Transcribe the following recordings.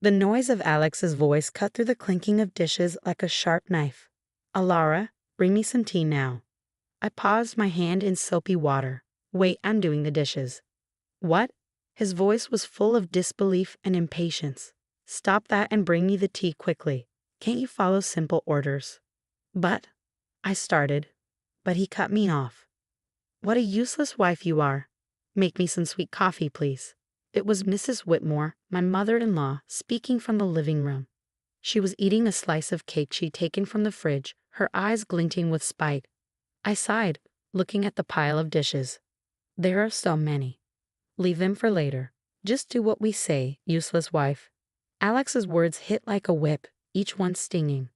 The noise of Alex's voice cut through the clinking of dishes like a sharp knife. "Alara, bring me some tea now." I paused, my hand in soapy water. "Wait, I'm doing the dishes." "What?" His voice was full of disbelief and impatience. "Stop that and bring me the tea quickly. Can't you follow simple orders?" "But," I started, but he cut me off. "What a useless wife you are. Make me some sweet coffee, please." It was Mrs. Whitmore, my mother-in-law, speaking from the living room. She was eating a slice of cake she'd taken from the fridge, her eyes glinting with spite. I sighed, looking at the pile of dishes. "There are so many. Leave them for later. Just do what we say, useless wife." Alex's words hit like a whip, each one stinging.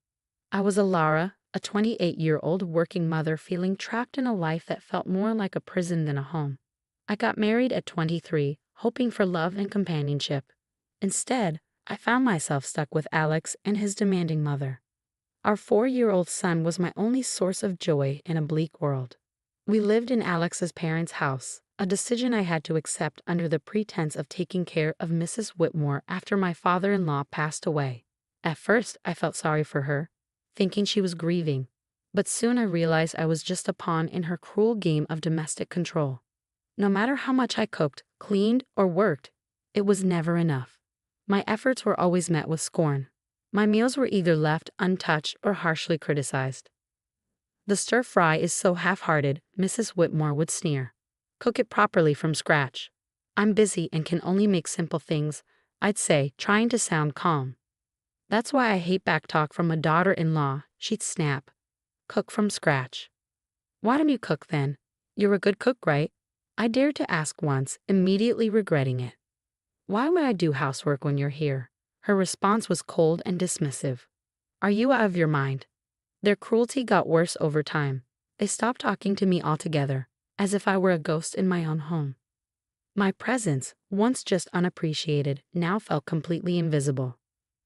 I was Alara, a 28-year-old working mother feeling trapped in a life that felt more like a prison than a home. I got married at 23, hoping for love and companionship. Instead, I found myself stuck with Alex and his demanding mother. Our 4-year-old son was my only source of joy in a bleak world. We lived in Alex's parents' house, a decision I had to accept under the pretense of taking care of Mrs. Whitmore after my father-in-law passed away. At first, I felt sorry for her, thinking she was grieving, but soon I realized I was just a pawn in her cruel game of domestic control. No matter how much I cooked, cleaned, or worked, it was never enough. My efforts were always met with scorn. My meals were either left untouched or harshly criticized. "The stir-fry is so half-hearted," Mrs. Whitmore would sneer. "Cook it properly from scratch." "I'm busy and can only make simple things," I'd say, trying to sound calm. "That's why I hate backtalk from a daughter-in-law," she'd snap. "Cook from scratch." "Why don't you cook then? You're a good cook, right?" I dared to ask once, immediately regretting it. "Why would I do housework when you're here?" Her response was cold and dismissive. "Are you out of your mind?" Their cruelty got worse over time. They stopped talking to me altogether, as if I were a ghost in my own home. My presence, once just unappreciated, now felt completely invisible.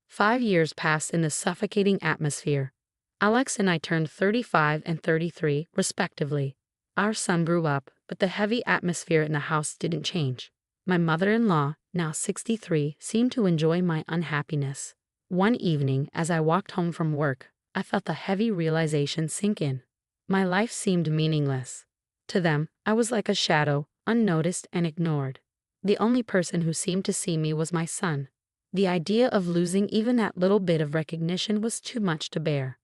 5 years passed in this suffocating atmosphere. Alex and I turned 35 and 33, respectively. Our son grew up, but the heavy atmosphere in the house didn't change. My mother-in-law, now 63, seemed to enjoy my unhappiness. One evening, as I walked home from work, I felt the heavy realization sink in. My life seemed meaningless. To them, I was like a shadow, unnoticed and ignored. The only person who seemed to see me was my son. The idea of losing even that little bit of recognition was too much to bear.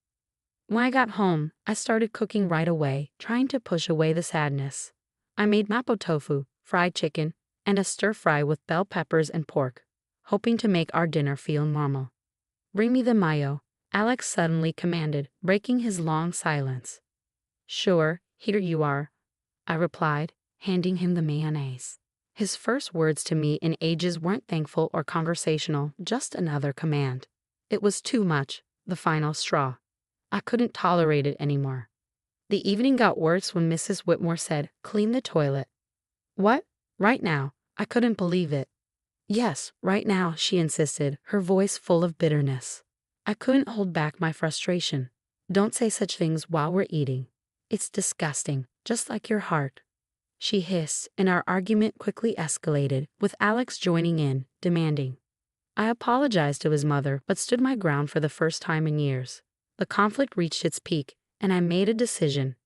When I got home, I started cooking right away, trying to push away the sadness. I made mapo tofu, fried chicken, and a stir-fry with bell peppers and pork, hoping to make our dinner feel normal. "Bring me the mayo," Alex suddenly commanded, breaking his long silence. "Sure, here you are," I replied, handing him the mayonnaise. His first words to me in ages weren't thankful or conversational, just another command. It was too much, the final straw. I couldn't tolerate it anymore. The evening got worse when Mrs. Whitmore said, "Clean the toilet." "What? Right now?" I couldn't believe it. "Yes, right now," she insisted, her voice full of bitterness. I couldn't hold back my frustration. "Don't say such things while we're eating. It's disgusting, just like your heart," she hissed, and our argument quickly escalated, with Alex joining in, demanding. I apologized to his mother, but stood my ground for the first time in years. The conflict reached its peak, and I made a decision.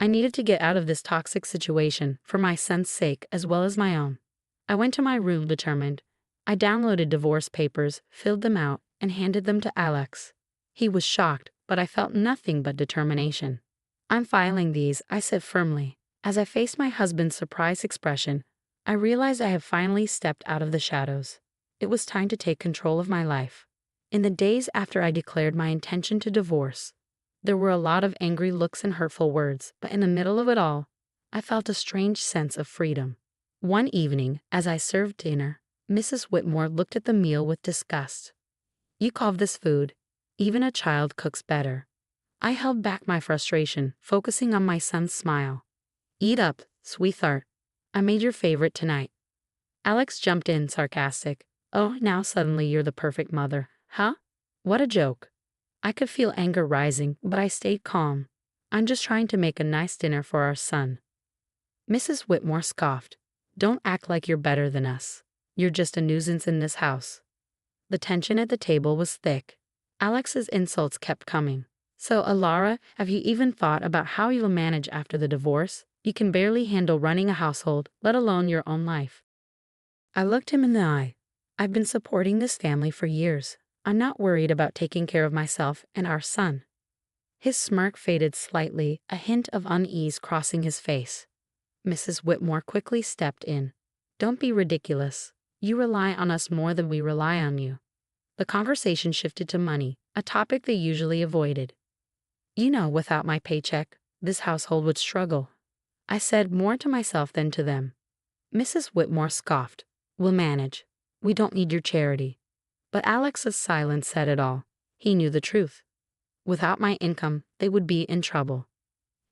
I needed to get out of this toxic situation, for my son's sake as well as my own. I went to my room determined. I downloaded divorce papers, filled them out, and handed them to Alex. He was shocked, but I felt nothing but determination. "I'm filing these," I said firmly. As I faced my husband's surprised expression, I realized I had finally stepped out of the shadows. It was time to take control of my life. In the days after I declared my intention to divorce, there were a lot of angry looks and hurtful words, but in the middle of it all, I felt a strange sense of freedom. One evening, as I served dinner, Mrs. Whitmore looked at the meal with disgust. "You call this food? Even a child cooks better." I held back my frustration, focusing on my son's smile. "Eat up, sweetheart. I made your favorite tonight." Alex jumped in, sarcastic. "Oh, now suddenly you're the perfect mother, huh? What a joke." I could feel anger rising, but I stayed calm. "I'm just trying to make a nice dinner for our son." Mrs. Whitmore scoffed. "Don't act like you're better than us. You're just a nuisance in this house." The tension at the table was thick. Alex's insults kept coming. So, Alara, have you even thought about how you'll manage after the divorce? You can barely handle running a household, let alone your own life. I looked him in the eye. I've been supporting this family for years. I'm not worried about taking care of myself and our son. His smirk faded slightly, a hint of unease crossing his face. Mrs. Whitmore quickly stepped in. Don't be ridiculous. You rely on us more than we rely on you. The conversation shifted to money, a topic they usually avoided. You know, without my paycheck, this household would struggle. I said more to myself than to them. Mrs. Whitmore scoffed. We'll manage. We don't need your charity. But Alex's silence said it all. He knew the truth. Without my income, they would be in trouble.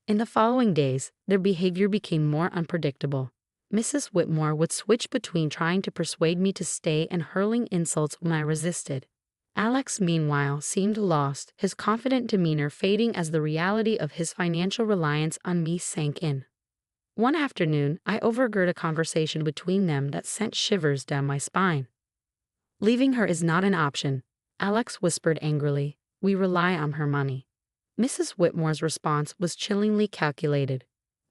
In the following days, their behavior became more unpredictable. Mrs. Whitmore would switch between trying to persuade me to stay and hurling insults when I resisted. Alex, meanwhile, seemed lost, his confident demeanor fading as the reality of his financial reliance on me sank in. One afternoon, I overheard a conversation between them that sent shivers down my spine. Leaving her is not an option, Alex whispered angrily. We rely on her money. Mrs. Whitmore's response was chillingly calculated.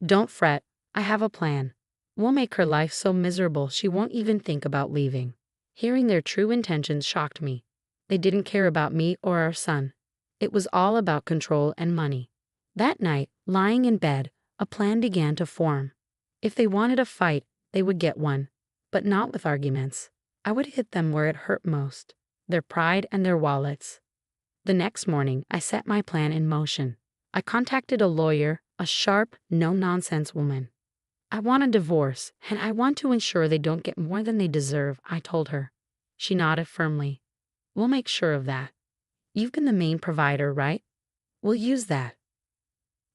Don't fret, I have a plan. We'll make her life so miserable she won't even think about leaving. Hearing their true intentions shocked me. They didn't care about me or our son. It was all about control and money. That night, lying in bed, a plan began to form. If they wanted a fight, they would get one. But not with arguments. I would hit them where it hurt most, their pride and their wallets. The next morning, I set my plan in motion. I contacted a lawyer, a sharp, no-nonsense woman. I want a divorce, and I want to ensure they don't get more than they deserve, I told her. She nodded firmly. We'll make sure of that. You've been the main provider, right? We'll use that.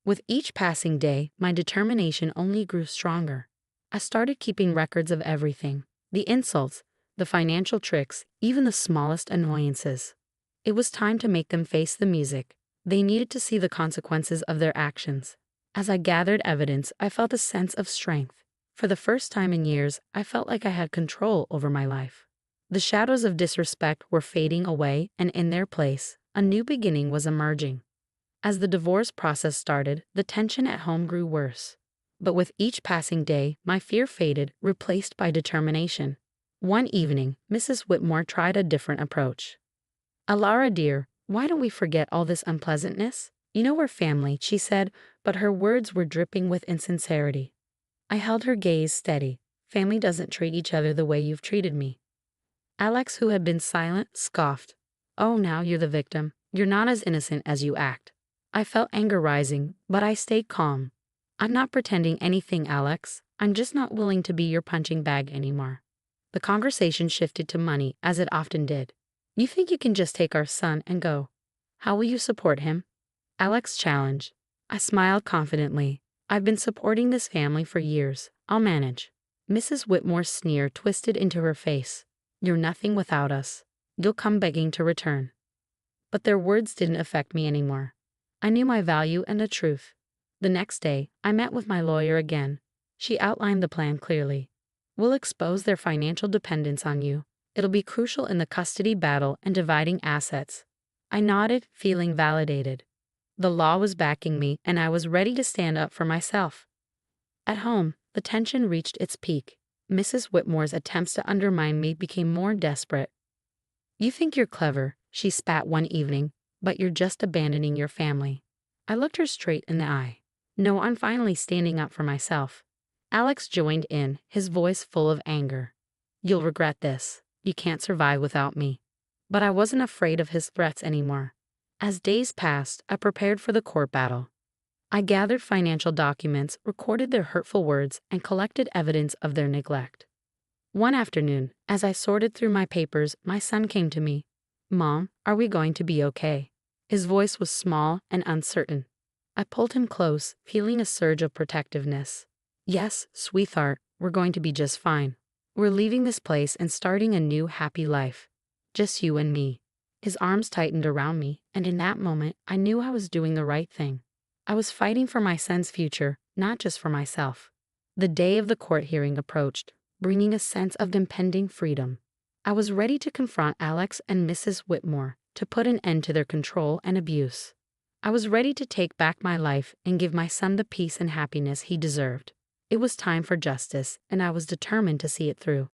With each passing day, my determination only grew stronger. I started keeping records of everything. The insults, the financial tricks, even the smallest annoyances. It was time to make them face the music. They needed to see the consequences of their actions. As I gathered evidence, I felt a sense of strength. For the first time in years, I felt like I had control over my life. The shadows of disrespect were fading away, and in their place, a new beginning was emerging. As the divorce process started, the tension at home grew worse. But with each passing day, my fear faded, replaced by determination. One evening, Mrs. Whitmore tried a different approach. Alara dear, why don't we forget all this unpleasantness? You know we're family, she said, but her words were dripping with insincerity. I held her gaze steady. Family doesn't treat each other the way you've treated me. Alex, who had been silent, scoffed. Oh, now you're the victim. You're not as innocent as you act. I felt anger rising, but I stayed calm. I'm not pretending anything, Alex. I'm just not willing to be your punching bag anymore. The conversation shifted to money, as it often did. You think you can just take our son and go? How will you support him? Alex challenged. I smiled confidently. I've been supporting this family for years. I'll manage. Mrs. Whitmore's sneer twisted into her face. You're nothing without us. You'll come begging to return. But their words didn't affect me anymore. I knew my value and the truth. The next day, I met with my lawyer again. She outlined the plan clearly. We'll expose their financial dependence on you. It'll be crucial in the custody battle and dividing assets. I nodded, feeling validated. The law was backing me, and I was ready to stand up for myself. At home, the tension reached its peak. Mrs. Whitmore's attempts to undermine me became more desperate. You think you're clever, she spat one evening, but you're just abandoning your family. I looked her straight in the eye. No, I'm finally standing up for myself. Alex joined in, his voice full of anger. You'll regret this. You can't survive without me. But I wasn't afraid of his threats anymore. As days passed, I prepared for the court battle. I gathered financial documents, recorded their hurtful words, and collected evidence of their neglect. One afternoon, as I sorted through my papers, my son came to me. Mom, are we going to be okay? His voice was small and uncertain. I pulled him close, feeling a surge of protectiveness. Yes, sweetheart, we're going to be just fine. We're leaving this place and starting a new happy life. Just you and me. His arms tightened around me, and in that moment, I knew I was doing the right thing. I was fighting for my son's future, not just for myself. The day of the court hearing approached, bringing a sense of impending freedom. I was ready to confront Alex and Mrs. Whitmore to put an end to their control and abuse. I was ready to take back my life and give my son the peace and happiness he deserved. It was time for justice, and I was determined to see it through.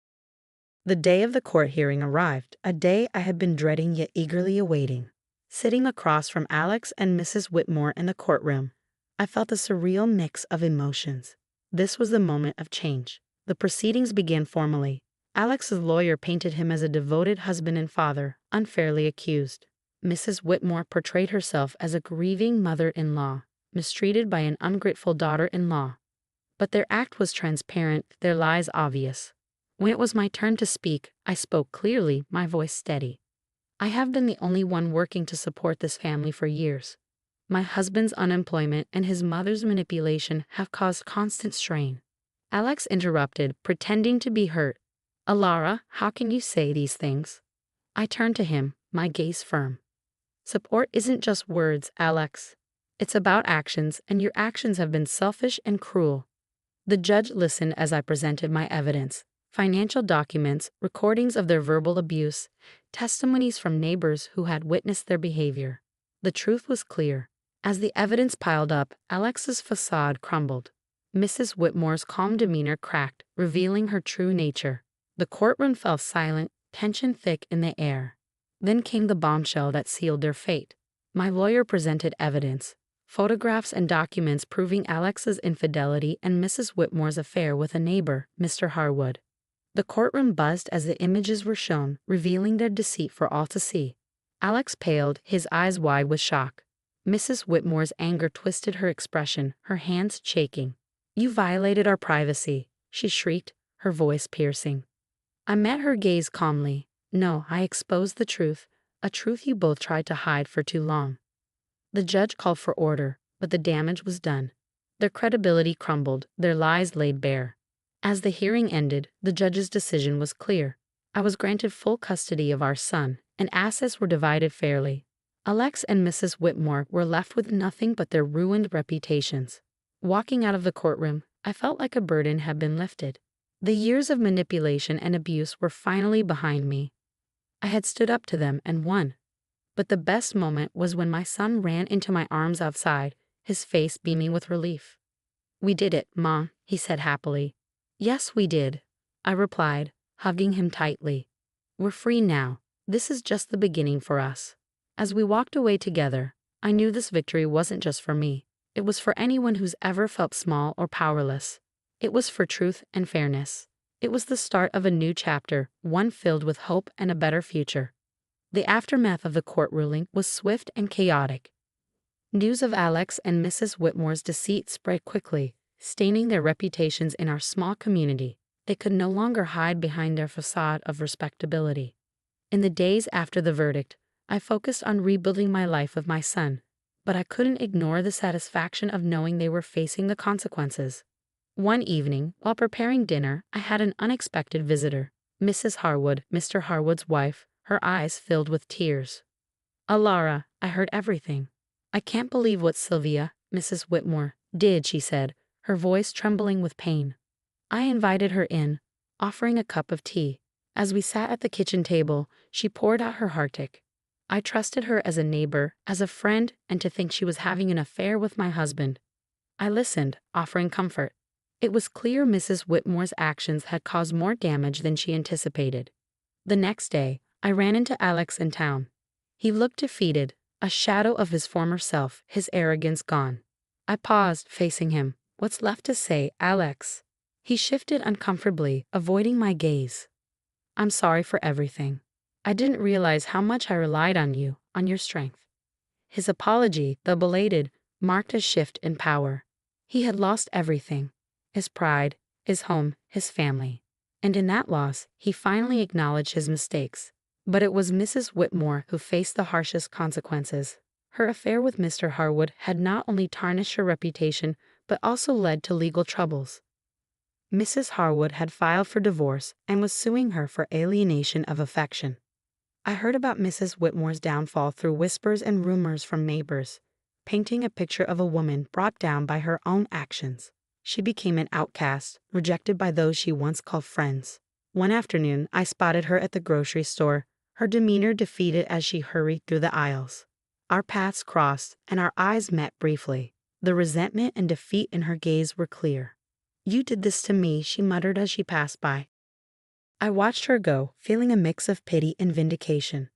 The day of the court hearing arrived, a day I had been dreading yet eagerly awaiting. Sitting across from Alex and Mrs. Whitmore in the courtroom, I felt a surreal mix of emotions. This was the moment of change. The proceedings began formally. Alex's lawyer painted him as a devoted husband and father, unfairly accused. Mrs. Whitmore portrayed herself as a grieving mother-in-law, mistreated by an ungrateful daughter-in-law. But their act was transparent, their lies obvious. When it was my turn to speak, I spoke clearly, my voice steady. I have been the only one working to support this family for years. My husband's unemployment and his mother's manipulation have caused constant strain. Alex interrupted, pretending to be hurt. Alara, how can you say these things? I turned to him, my gaze firm. Support isn't just words, Alex. It's about actions, and your actions have been selfish and cruel. The judge listened as I presented my evidence. Financial documents, recordings of their verbal abuse, testimonies from neighbors who had witnessed their behavior. The truth was clear. As the evidence piled up, Alex's facade crumbled. Mrs. Whitmore's calm demeanor cracked, revealing her true nature. The courtroom fell silent, tension thick in the air. Then came the bombshell that sealed their fate. My lawyer presented evidence, photographs and documents proving Alex's infidelity and Mrs. Whitmore's affair with a neighbor, Mr. Harwood. The courtroom buzzed as the images were shown, revealing their deceit for all to see. Alex paled, his eyes wide with shock. Mrs. Whitmore's anger twisted her expression, her hands shaking. You violated our privacy, she shrieked, her voice piercing. I met her gaze calmly. No, I exposed the truth, a truth you both tried to hide for too long. The judge called for order, but the damage was done. Their credibility crumbled, their lies laid bare. As the hearing ended, the judge's decision was clear. I was granted full custody of our son, and assets were divided fairly. Alex and Mrs. Whitmore were left with nothing but their ruined reputations. Walking out of the courtroom, I felt like a burden had been lifted. The years of manipulation and abuse were finally behind me. I had stood up to them and won. But the best moment was when my son ran into my arms outside, his face beaming with relief. We did it, Mom, he said happily. Yes, we did, I replied, hugging him tightly. We're free now. This is just the beginning for us. As we walked away together, I knew this victory wasn't just for me. It was for anyone who's ever felt small or powerless. It was for truth and fairness. It was the start of a new chapter, one filled with hope and a better future. The aftermath of the court ruling was swift and chaotic. News of Alex and Mrs. Whitmore's deceit spread quickly, staining their reputations in our small community. They could no longer hide behind their facade of respectability. In the days after the verdict, I focused on rebuilding my life with my son, but I couldn't ignore the satisfaction of knowing they were facing the consequences. One evening, while preparing dinner, I had an unexpected visitor, Mrs. Harwood, Mr. Harwood's wife, her eyes filled with tears. Alara, I heard everything. I can't believe what Sylvia, Mrs. Whitmore, did, she said, her voice trembling with pain. I invited her in, offering a cup of tea. As we sat at the kitchen table, she poured out her heartache. I trusted her as a neighbor, as a friend, and to think she was having an affair with my husband. I listened, offering comfort. It was clear Mrs. Whitmore's actions had caused more damage than she anticipated. The next day, I ran into Alex in town. He looked defeated, a shadow of his former self, his arrogance gone. I paused, facing him. What's left to say, Alex? He shifted uncomfortably, avoiding my gaze. I'm sorry for everything. I didn't realize how much I relied on you, on your strength. His apology, though belated, marked a shift in power. He had lost everything. His pride, his home, his family. And in that loss, he finally acknowledged his mistakes. But it was Mrs. Whitmore who faced the harshest consequences. Her affair with Mr. Harwood had not only tarnished her reputation, but also led to legal troubles. Mrs. Harwood had filed for divorce and was suing her for alienation of affection. I heard about Mrs. Whitmore's downfall through whispers and rumors from neighbors, painting a picture of a woman brought down by her own actions. She became an outcast, rejected by those she once called friends. One afternoon, I spotted her at the grocery store, her demeanor defeated as she hurried through the aisles. Our paths crossed, and our eyes met briefly. The resentment and defeat in her gaze were clear. "You did this to me," she muttered as she passed by. I watched her go, feeling a mix of pity and vindication.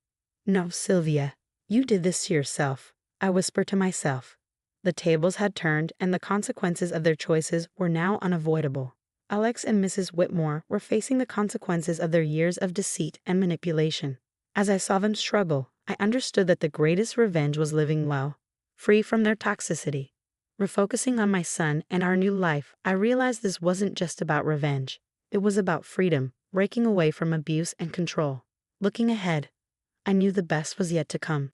"No, Sylvia, you did this to yourself," I whispered to myself. The tables had turned, and the consequences of their choices were now unavoidable. Alex and Mrs. Whitmore were facing the consequences of their years of deceit and manipulation. As I saw them struggle, I understood that the greatest revenge was living well, free from their toxicity. Refocusing on my son and our new life, I realized this wasn't just about revenge. It was about freedom, breaking away from abuse and control. Looking ahead, I knew the best was yet to come.